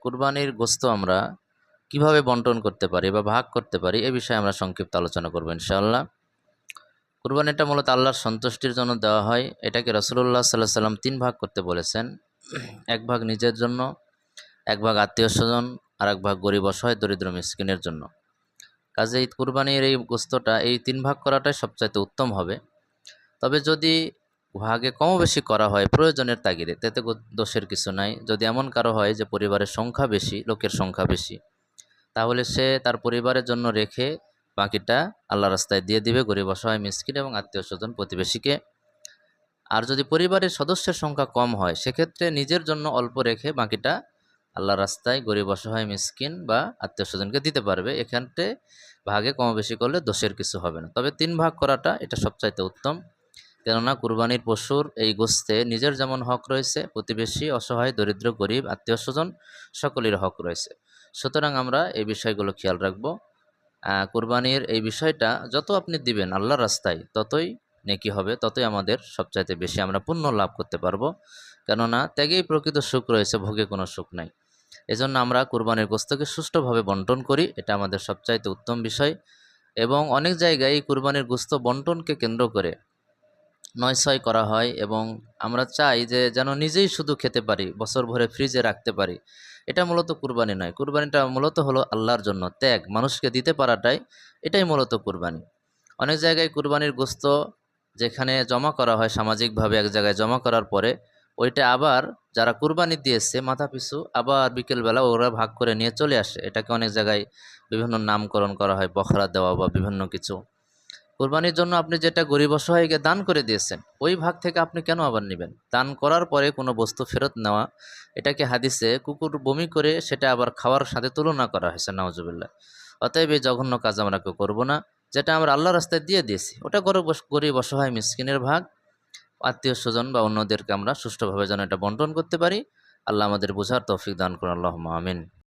কুরবানির গোশত আমরা কিভাবে বন্টন করতে পারি বা ভাগ করতে পারি এ বিষয়ে আমরা সংক্ষিপ্ত আলোচনা করব ইনশাআল্লাহ। কুরবানিটা মূলত আল্লাহর সন্তুষ্টির জন্য দেওয়া হয়। এটাকে রাসূলুল্লাহ সাল্লাল্লাহু আলাইহি সাল্লাম 3 ভাগ করতে বলেছেন। এক ভাগ নিজের জন্য, এক ভাগ আত্মীয়স্বজন, আর এক ভাগ গরিব অসহায় দরিদ্র মিসকিনের জন্য। কাজেই কুরবানির এই গোশতটা এই 3 ভাগ করাটাই সবচাইতে উত্তম হবে। তবে যদি ভাগে কমও বেশি করা হয় প্রয়োজনের তাগিদে, তাতে দোষের কিছু নাই। যদি এমন কারো হয় যে পরিবারের সংখ্যা বেশি, লোকের সংখ্যা বেশি, তাহলে সে তার পরিবারের জন্য রেখে বাকিটা আল্লাহ রাস্তায় দিয়ে দিবে গরিব অসহায় মিসকিন এবং আত্মীয়স্বজন প্রতিবেশীকে। আর যদি পরিবারের সদস্যের সংখ্যা কম হয় সেক্ষেত্রে নিজের জন্য অল্প রেখে বাকিটা আল্লাহ রাস্তায় গরিব অসহায় মিসকিন বা আত্মীয়স্বজনকে দিতে পারবে। এখানতে ভাগে কম বেশি করলে দোষের কিছু হবে না। তবে 3 ভাগ করাটা এটা সবচাইতে উত্তম। কেননা কুরবানির পশুর এই গোশতে নিজের যেমন হক রয়েছে, প্রতিবেশী, অসহায়, দরিদ্র, গরিব, আত্মীয়স্বজন সকলের হক রয়েছে। সুতরাং আমরা এই বিষয়গুলো খেয়াল রাখবো। কুরবানির এই বিষয়টা যত আপনি দিবেন আল্লাহর রাস্তায় ততই নেকি হবে, ততই আমাদের সবচাইতে বেশি আমরা পুণ্য লাভ করতে পারবো। কেননা ত্যাগেই প্রকৃত সুখ রয়েছে, ভোগে কোনো সুখ নাই। এজন্য আমরা কুরবানির গোশতকে সুষ্ঠুভাবে বন্টন করি, এটা আমাদের সবচাইতে উত্তম বিষয়। এবং অনেক জায়গায় এই কুরবানির গোশত বন্টনকে কেন্দ্র করে নয়ছয় করা হয় এবং আমরা চাই যে যেন নিজেই শুধু খেতে পারি, বছর ভরে ফ্রিজে রাখতে পারি। এটা মূলত কুরবানি নয়। কুরবানিটা মূলত হলো আল্লাহর জন্য ত্যাগ, মানুষকে দিতে পারাটাই এটাই মূলত কুরবানি। অনেক জায়গায় কুরবানির গোশত যেখানে জমা করা হয় সামাজিকভাবে এক জায়গায় জমা করার পরে ওইটা আবার যারা কুরবানি দিয়েছে মাথা পিছু আবার বিকেলবেলা ওরা ভাগ করে নিয়ে চলে আসে। এটাকে অনেক জায়গায় বিভিন্ন নামকরণ করা হয়, বখরা দেওয়া বা বিভিন্ন কিছু। কোরবানির জন্য আপনি যেটা গরিব অসহায়কে দান করে দিয়েছেন ওই ভাগ থেকে আপনি কেন আবার নেবেন? দান করার পরে কোনো বস্তু ফেরত নেওয়া, এটাকে হাদিসে কুকুর বমি করে সেটা আবার খাওয়ার সাথে তুলনা করা হয়েছে, নাউজুবিল্লাহ। অতএব এই জঘন্য কাজ আমরা কেউ করবো না। যেটা আমরা আল্লাহ রাস্তায় দিয়ে দিয়েছি ওটা গরিব অসহায় মিসকিনের ভাগ, আত্মীয় স্বজন বা অন্যদেরকে আমরা সুষ্ঠুভাবে যেন এটা বন্টন করতে পারি। আল্লাহ আমাদের বোঝার তৌফিক দান করুন, আল্লাহুম্মা আমিন।